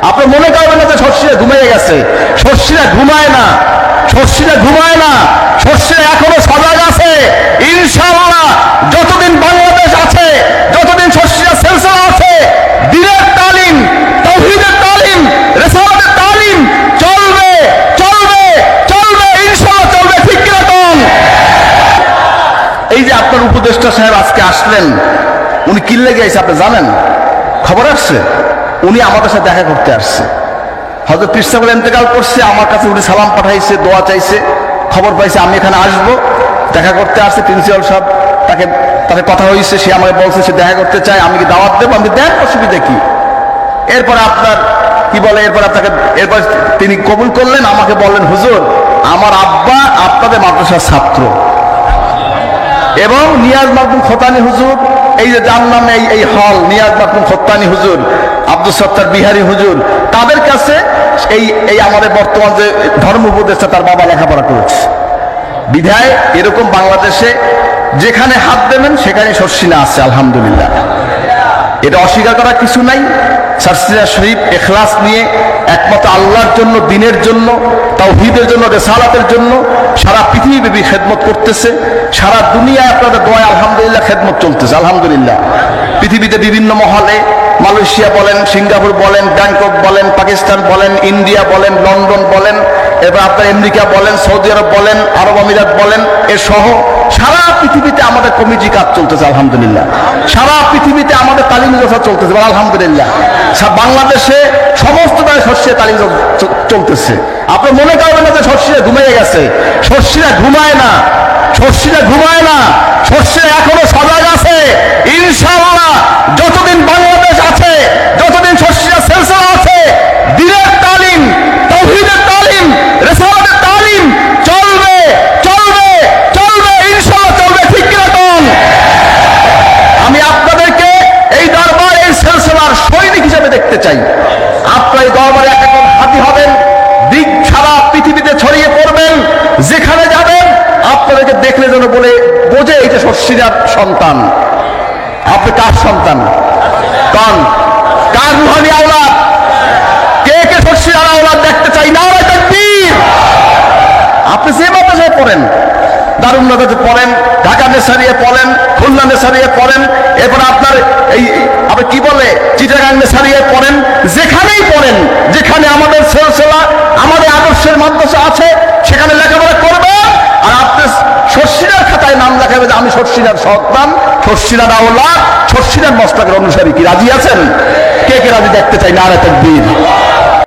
আপনি মনে করবেন না যে শস্যিরা ঘুমিয়ে গেছে। শস্যিরা ঘুমায় না, শস্যিরা ঘুমায় না, শস্যিরা এখনো সজাগ আছে। ইনশাআল্লাহ যতদিন বাংলাদেশ আছে, যতদিন শস্যিরা সিলসিলা আছে, দ্বীনের তালিম, তাওহীদের তালিম, রিসালাতের তালিম চলবে চলবে চলবে, ইনশাআল্লাহ চলবে। ঠিক কি রকম? এই যে আপনার উপদেষ্টা সাহেব আজকে আসলেন, উনি কি লেগে গেছে আপনি জানেন? খবর আসছে উনি আমাদের সাথে দেখা করতে আসছে। হযরত পীর সাহেব ইন্তেকাল করছে, আমার কাছে উনি সালাম পাঠাইছে, দোয়া চাইছে, খবর পাইছে আমি এখানে আসব, দেখা করতে আসছে। প্রিন্সিপাল সাহেব তাকে কথা হয়েছে, সে আমাকে বলছে সে দেখা করতে চায়, আমি কি দাওয়াত দেবো? আমি দেন, অসুবিধা কি? এরপরে আপনার কি বলে, এরপর তিনি কবুল করলেন, আমাকে বললেন হুজুর আমার আব্বা আপনাদের মাদ্রাসার ছাত্র এবং নিয়াজ মাহমুদ খোতানি হুজুর, এই যে যার নামে এই হল নিয়াজ মাহমুদ খোতানি হুজুর, আব্দুল সত্তার বিহারী হুজুর, তাদের কাছে এই আমাদের বর্তমান যে ধর্ম উপদেষ্টা তার বাবা লেখাপড়া করেছে। বিধায় এরকম বাংলাদেশে যেখানে হাত দেবেন সেখানে শর্ষিনা আছে, আলহামদুলিল্লাহ। এটা অস্বীকার করার কিছু নাই। সারসিনা শরীফ ইখলাস নিয়ে একমাত্র আল্লাহর জন্য, দ্বীনের জন্য, তাওহীদের জন্য, রিসালাতের জন্য সারা পৃথিবীব্যাপী খেদমত করতেছে। সারা দুনিয়ায় আপনাদের দোয়ায় আলহামদুলিল্লাহ খেদমত চলতেছে, আলহামদুলিল্লাহ। পৃথিবীতে বিভিন্ন মহলে, মালয়েশিয়া বলেন, সিঙ্গাপুর বলেন, ব্যাংকক বলেন, পাকিস্তান বলেন, ইন্ডিয়া বলেন, লন্ডন বলেন, এবার আপনার আমেরিকা বলেন, সৌদি আরব বলেন, আরব আমিরাত বলেন, এ সহ সারা পৃথিবীতে আমাদের কমিটি কাজ চলতেছে, আলহামদুলিল্লাহ। সারা পৃথিবীতে আমাদের তালিম জলসা চলতেছে, আলহামদুলিল্লাহ। বাংলাদেশে সমস্ত শস্যের তালিম চলতেছে। আপনি মনে করবেন না যে শস্যিরা ঘুমিয়ে গেছে। শস্যিরা ঘুমায় না, শস্যিরা ঘুমায় না, শস্যিরা এখনো সজাগ আছে। ইনশাআল্লাহ যতদিন বাংলাদেশ আছে, যতদিন শস্যিরা সিলসিলা আছে, দ্বীনের তালিম, তাওহীদের তালিম, রিসালাতের তালিম চলবে চলবে চলবে, ইনশাআল্লাহ চলবে। ঠিক কি রকম? আমি আপনাদেরকে এই দরবার, এই সিলসিলার সৈনিক হিসেবে দেখতে চাই। আপনারা এই দরবারে এখন হাতি হবেন, দিক সারা পৃথিবীতে ছড়িয়ে পড়বেন। যেখানে যাবেন আপনাদেরকে দেখলে যেন বোঝে এইটা শস্যিরার সন্তান। আপনি কার সন্তান? কার রুহানি আওলাদ? কে কে শস্যিরার আওলাদ দেখতে চাই? নারায়ে তাকবীর। আপনি যে মাদ্রাসায় পড়েন, দারুল নাজাতে পড়েন, ঢাকা নেসারিয়ে পড়েন, খুলনা নেসারিয়ে পড়েন, এরপর আপনার আপনি কি বলে চিটাগাং নেসারিয়ে পড়েন, যেখানেই পড়েন, যেখানে আমাদের সিলসিলা, আমাদের আদর্শের মাদ্রাসা আছে, সেখানে লেখাপড়া করবে। আর আপনি শস্যিরার খাতায় নাম লেখাবে যে আমি শস্যিরার সন্তান, শস্যিরার আওলাদ, শস্যিরার মস্তকের অনুসারী। কি রাজি আছেন? কে কে রাজি দেখতে চাই? নারায়ে তাকবীর।